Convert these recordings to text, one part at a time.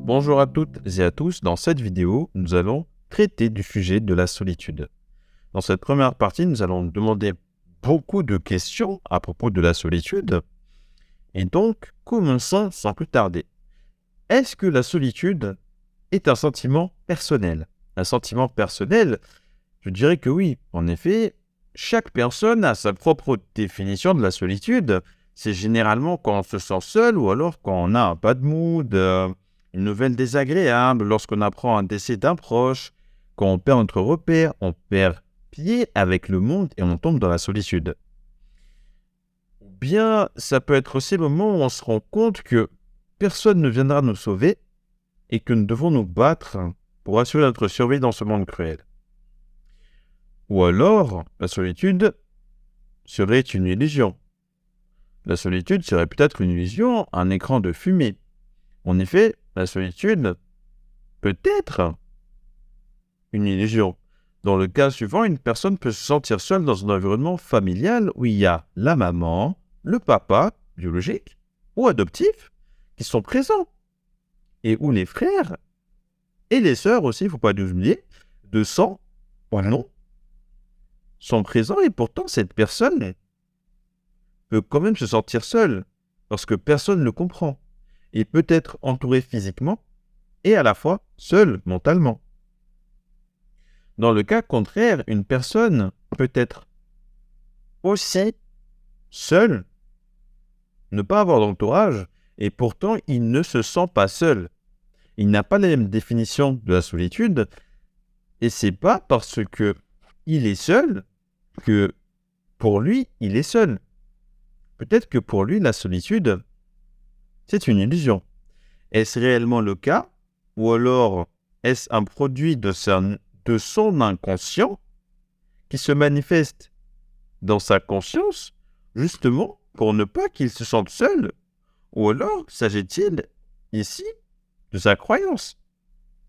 Bonjour à toutes et à tous, dans cette vidéo, nous allons traiter du sujet de la solitude. Dans cette première partie, nous allons demander beaucoup de questions à propos de la solitude. Et donc, commençons sans plus tarder. Est-ce que la solitude est un sentiment personnel? Un sentiment personnel, je dirais que oui. En effet, chaque personne a sa propre définition de la solitude. C'est généralement quand on se sent seul ou alors quand on a un bad mood, une nouvelle désagréable, lorsqu'on apprend un décès d'un proche, quand on perd notre repère, on perd pied avec le monde et on tombe dans la solitude. Ou bien, ça peut être aussi le moment où on se rend compte que personne ne viendra nous sauver et que nous devons nous battre pour assurer notre survie dans ce monde cruel. Ou alors, la solitude serait une illusion. La solitude serait peut-être une illusion, un écran de fumée. En effet, la solitude peut être une illusion. Dans le cas suivant, une personne peut se sentir seule dans un environnement familial où il y a la maman, le papa, biologique ou adoptif, qui sont présents. Et où les frères et les sœurs aussi, il ne faut pas oublier, de sang, voilà non, sont présents et pourtant cette personne peut quand même se sentir seule parce que personne ne le comprend. Il peut être entouré physiquement et à la fois seul mentalement. Dans le cas contraire, une personne peut être aussi seule, ne pas avoir d'entourage, et pourtant il ne se sent pas seul. Il n'a pas la même définition de la solitude, et c'est pas parce que il est seul que pour lui, il est seul. Peut-être que pour lui, la solitude, c'est une illusion. Est-ce réellement le cas? Ou alors, est-ce un produit de son inconscient qui se manifeste dans sa conscience, justement pour ne pas qu'il se sente seul? Ou alors, s'agit-il ici de sa croyance?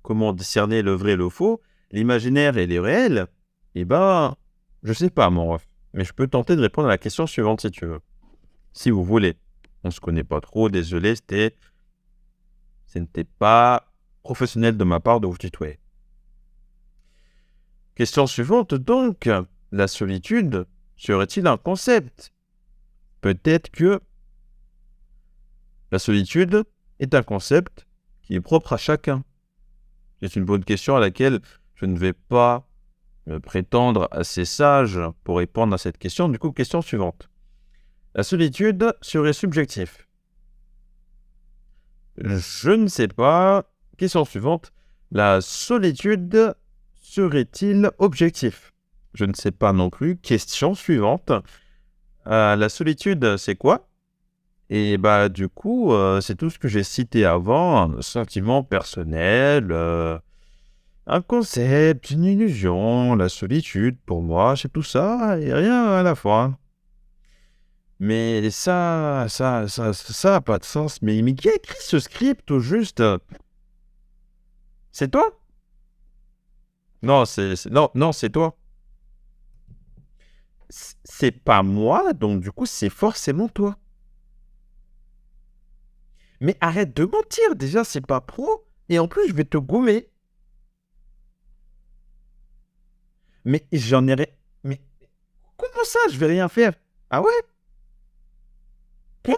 Comment discerner le vrai et le faux, l'imaginaire et le réel? Eh ben, je sais pas, mon ref, mais je peux tenter de répondre à la question suivante si tu veux. Si vous voulez. On se connaît pas trop, désolé, ce n'était pas professionnel de ma part de vous tutoyer. Question suivante donc, la solitude serait-il un concept? Peut-être que la solitude est un concept qui est propre à chacun. C'est une bonne question à laquelle je ne vais pas me prétendre assez sage pour répondre à cette question. Du coup, question suivante. La solitude serait subjective. Je ne sais pas. Question suivante. La solitude serait-il objectif? Je ne sais pas non plus. Question suivante. La solitude, c'est quoi? Et bah du coup, c'est tout ce que j'ai cité avant. Un sentiment personnel, un concept, une illusion, la solitude, pour moi, c'est tout ça et rien à la fois. Mais ça a pas de sens. Mais qui a écrit ce script au juste? C'est toi? Non, non, c'est toi. C'est pas moi, donc du coup, c'est forcément toi. Mais arrête de mentir, déjà, c'est pas pro. Et en plus, je vais te gommer. Mais j'en ai... Mais comment ça, je vais rien faire? Ah ouais? Quoi?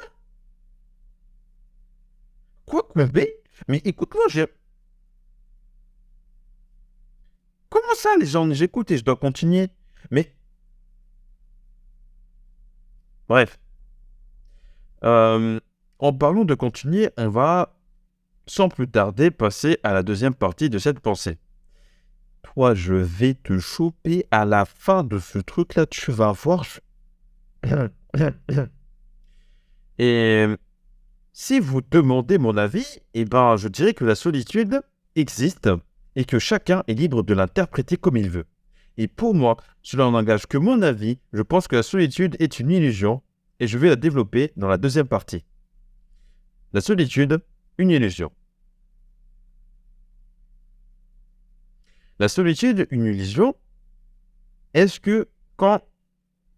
Quoi? Mais écoute-moi, comment ça, les gens? J'écoute et je dois continuer. Mais... Bref. En parlant de continuer, on va, sans plus tarder, passer à la deuxième partie de cette pensée. Toi, je vais te choper à la fin de ce truc-là, tu vas voir. Et si vous demandez mon avis, eh ben, je dirais que la solitude existe et que chacun est libre de l'interpréter comme il veut. Et pour moi, cela n'engage que mon avis. Je pense que la solitude est une illusion et je vais la développer dans la deuxième partie. La solitude, une illusion. La solitude, une illusion. Est-ce que quand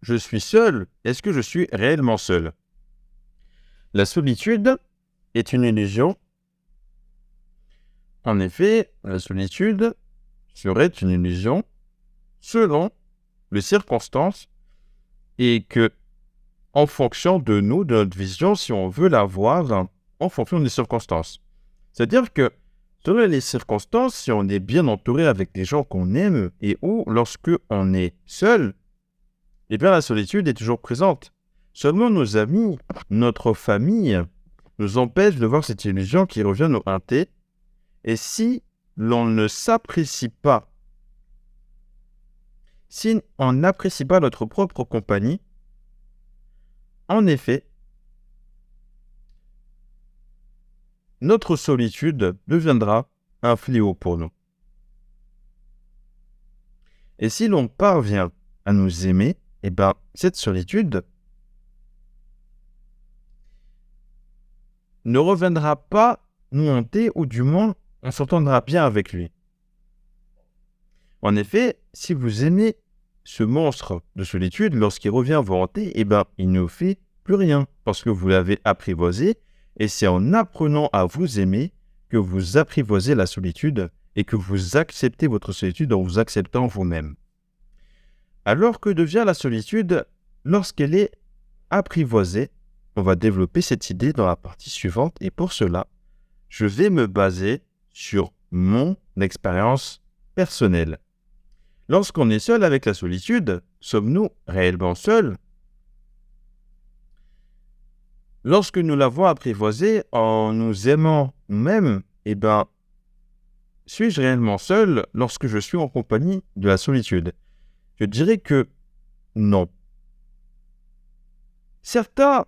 je suis seul, est-ce que je suis réellement seul? La solitude est une illusion En effet, la solitude serait une illusion selon les circonstances et que, en fonction de nous, de notre vision, si on veut la voir en fonction des circonstances. C'est-à-dire que, selon les circonstances, si on est bien entouré avec des gens qu'on aime et ou lorsque on est seul, eh bien la solitude est toujours présente. Seulement nos amis, notre famille, nous empêchent de voir cette illusion qui revient nous hanter. Et si l'on ne s'apprécie pas, si on n'apprécie pas notre propre compagnie, en effet, notre solitude deviendra un fléau pour nous. Et si l'on parvient à nous aimer, eh bien, cette solitude ne reviendra pas nous hanter, ou du moins, on s'entendra bien avec lui. En effet, si vous aimez ce monstre de solitude, lorsqu'il revient vous hanter, eh bien, il ne fait plus rien, parce que vous l'avez apprivoisé, et c'est en apprenant à vous aimer que vous apprivoisez la solitude et que vous acceptez votre solitude en vous acceptant vous-même. Alors que devient la solitude lorsqu'elle est apprivoisée? On va développer cette idée dans la partie suivante, et pour cela, je vais me baser sur mon expérience personnelle. Lorsqu'on est seul avec la solitude, sommes-nous réellement seuls? Lorsque nous l'avons apprivoisée en nous aimant nous-mêmes, eh bien, suis-je réellement seul lorsque je suis en compagnie de la solitude? Je dirais que non. Certains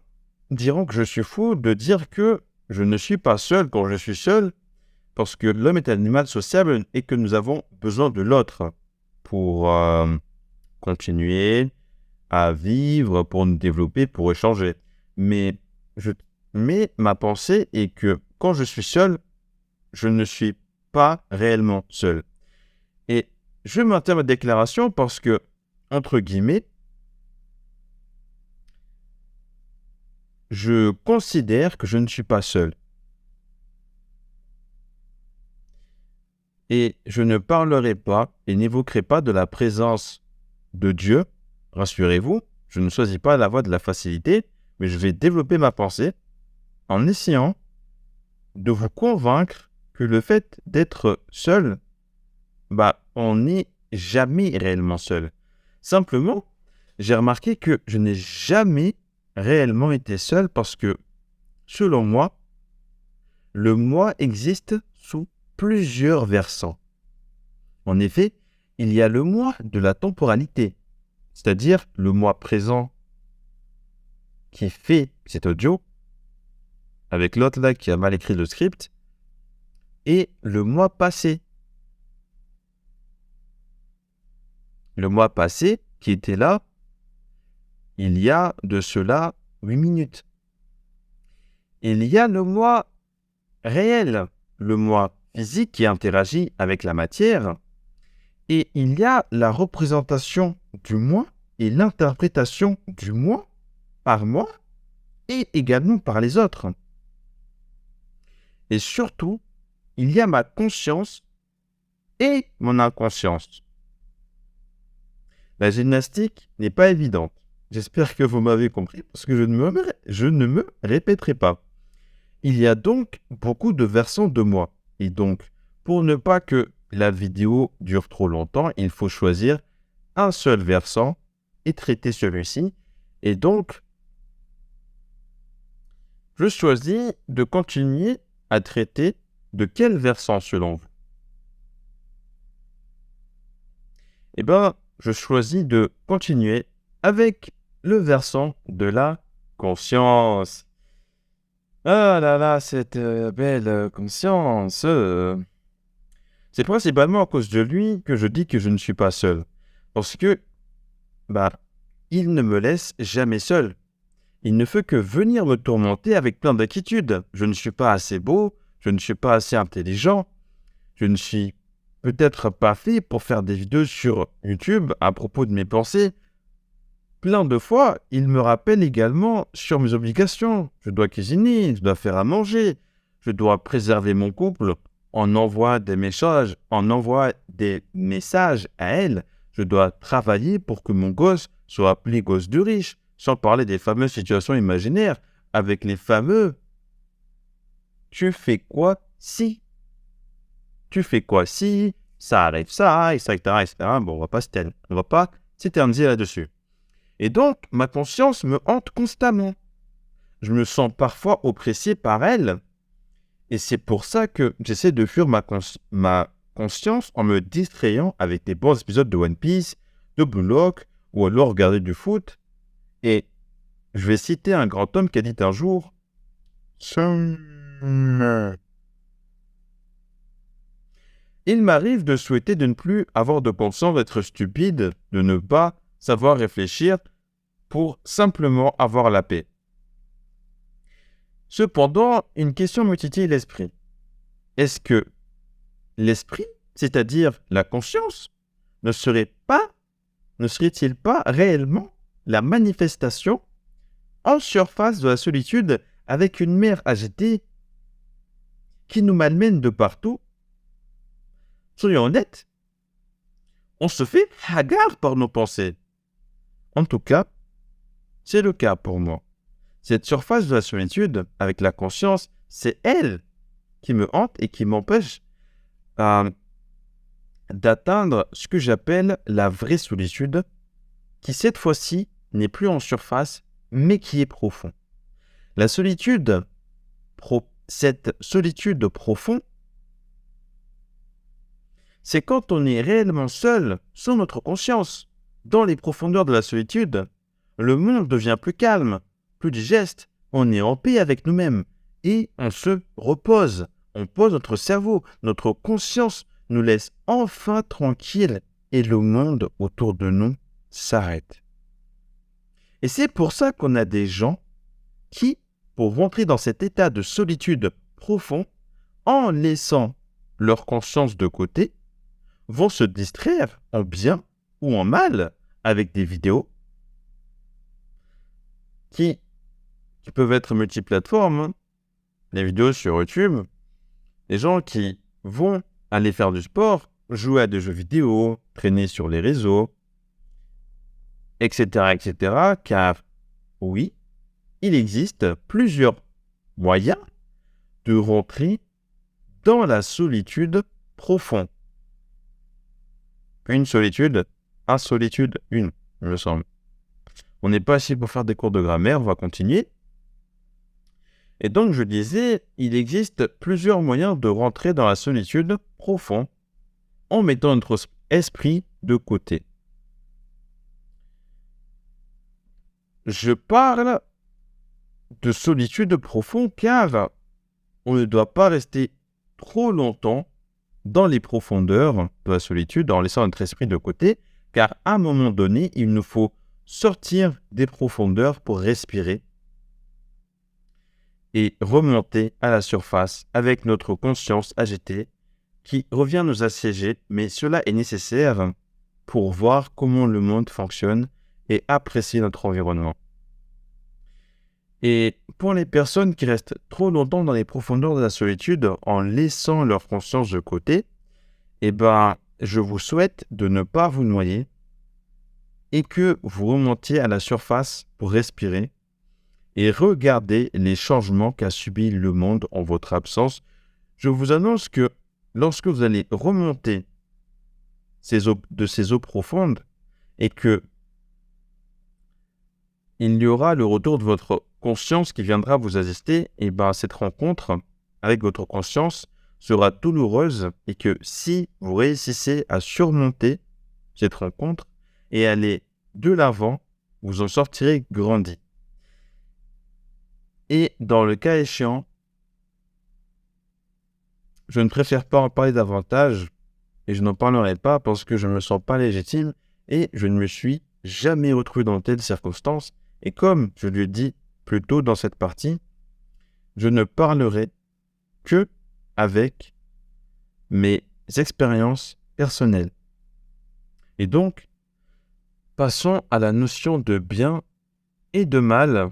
diront que je suis fou de dire que je ne suis pas seul quand je suis seul, parce que l'homme est un animal sociable et que nous avons besoin de l'autre pour continuer à vivre, pour nous développer, pour échanger. Mais ma pensée est que quand je suis seul, je ne suis pas réellement seul. Et je maintiens ma déclaration parce que, entre guillemets, je considère que je ne suis pas seul. Et je ne parlerai pas et n'évoquerai pas de la présence de Dieu. Rassurez-vous, je ne choisis pas la voie de la facilité, mais je vais développer ma pensée en essayant de vous convaincre que le fait d'être seul, on n'est jamais réellement seul. Simplement, j'ai remarqué que je n'ai jamais réellement été seul parce que, selon moi, le moi existe sous plusieurs versants. En effet, il y a le moi de la temporalité, c'est-à-dire le moi présent qui fait cet audio, avec l'autre là qui a mal écrit le script, et le moi passé. Le moi passé qui était là, il y a de cela 8 minutes. Il y a le moi réel, le moi physique qui interagit avec la matière, et il y a la représentation du moi et l'interprétation du moi par moi et également par les autres. Et surtout, il y a ma conscience et mon inconscience. La gymnastique n'est pas évidente. J'espère que vous m'avez compris parce que je ne me répéterai pas. Il y a donc beaucoup de versants de moi. Et donc, pour ne pas que la vidéo dure trop longtemps, il faut choisir un seul versant et traiter celui-ci. Et donc, je choisis de continuer à traiter de quel versant selon vous? Eh bien, je choisis de continuer avec le versant de la conscience. Ah là là, cette belle conscience. C'est principalement à cause de lui que je dis que je ne suis pas seul. Parce que, il ne me laisse jamais seul. Il ne fait que venir me tourmenter avec plein d'inquiétudes. Je ne suis pas assez beau, je ne suis pas assez intelligent, je ne suis peut-être pas fait pour faire des vidéos sur YouTube à propos de mes pensées. Plein de fois, il me rappelle également sur mes obligations. Je dois cuisiner, je dois faire à manger, je dois préserver mon couple on envoie des messages à elle. Je dois travailler pour que mon gosse soit appelé gosse de riche, sans parler des fameuses situations imaginaires avec les fameux « tu fais quoi si ?» Tu fais quoi si ça arrive ça, etc., etc. Bon, on va pas s'éterniser là-dessus. Et donc, ma conscience me hante constamment. Je me sens parfois oppressé par elle. Et c'est pour ça que j'essaie de fuir ma conscience en me distrayant avec des bons épisodes de One Piece, de Blue Lock, ou alors regarder du foot. Et je vais citer un grand homme qui a dit un jour il m'arrive de souhaiter de ne plus avoir de conscience, d'être stupide, de ne pas savoir réfléchir pour simplement avoir la paix. Cependant, une question me titille l'esprit. Est-ce que l'esprit, c'est-à-dire la conscience, ne serait-il pas réellement la manifestation en surface de la solitude avec une mer agitée qui nous malmène de partout? Soyons honnêtes, on se fait hagard par nos pensées. En tout cas, c'est le cas pour moi. Cette surface de la solitude, avec la conscience, c'est elle qui me hante et qui m'empêche d'atteindre ce que j'appelle la vraie solitude, qui cette fois-ci n'est plus en surface, mais qui est profonde. La solitude, cette solitude profonde, c'est quand on est réellement seul, sans notre conscience. Dans les profondeurs de la solitude, le monde devient plus calme, plus digeste, on est en paix avec nous-mêmes et on se repose. On pose notre cerveau, notre conscience nous laisse enfin tranquilles et le monde autour de nous s'arrête. Et c'est pour ça qu'on a des gens qui, pour rentrer dans cet état de solitude profond, en laissant leur conscience de côté, vont se distraire en bien ou en mal avec des vidéos qui peuvent être multiplateformes, hein. Les vidéos sur YouTube, les gens qui vont aller faire du sport, jouer à des jeux vidéo, traîner sur les réseaux, etc., etc., car oui, il existe plusieurs moyens de rentrer dans la solitude profonde. Une solitude, insolitude, une, il me semble. On n'est pas ici pour faire des cours de grammaire, on va continuer. Et donc, je disais, il existe plusieurs moyens de rentrer dans la solitude profonde en mettant notre esprit de côté. Je parle de solitude profonde car on ne doit pas rester trop longtemps dans les profondeurs de la solitude en laissant notre esprit de côté, car à un moment donné, il nous faut sortir des profondeurs pour respirer et remonter à la surface avec notre conscience agitée qui revient nous assiéger, mais cela est nécessaire pour voir comment le monde fonctionne et apprécier notre environnement. Et pour les personnes qui restent trop longtemps dans les profondeurs de la solitude en laissant leur conscience de côté, je vous souhaite de ne pas vous noyer et que vous remontiez à la surface pour respirer et regarder les changements qu'a subi le monde en votre absence. Je vous annonce que lorsque vous allez remonter de ces eaux profondes et que il y aura le retour de votre conscience qui viendra vous assister, et cette rencontre avec votre conscience sera douloureuse et que si vous réussissez à surmonter cette rencontre et aller de l'avant, vous en sortirez grandi. Et dans le cas échéant, je ne préfère pas en parler davantage et je n'en parlerai pas parce que je ne me sens pas légitime et je ne me suis jamais retrouvé dans de telles circonstances. Et comme je lui ai dit plus tôt dans cette partie, je ne parlerai que avec mes expériences personnelles. Et donc, passons à la notion de bien et de mal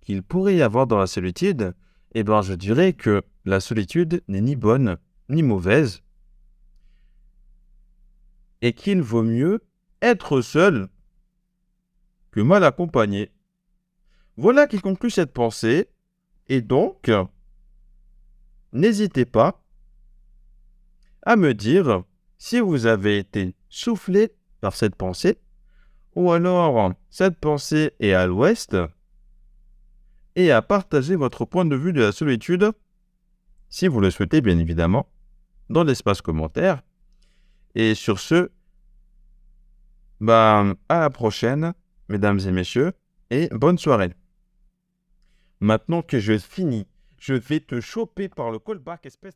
qu'il pourrait y avoir dans la solitude. Je dirais que la solitude n'est ni bonne ni mauvaise, et qu'il vaut mieux être seul que mal accompagné. Voilà qui conclut cette pensée, et donc, n'hésitez pas à me dire si vous avez été soufflé par cette pensée, ou alors cette pensée est à l'ouest, et à partager votre point de vue de la solitude, si vous le souhaitez bien évidemment, dans l'espace commentaire. Et sur ce, à la prochaine, mesdames et messieurs, et bonne soirée. Maintenant que je finis, je vais te choper par le callback, espèce...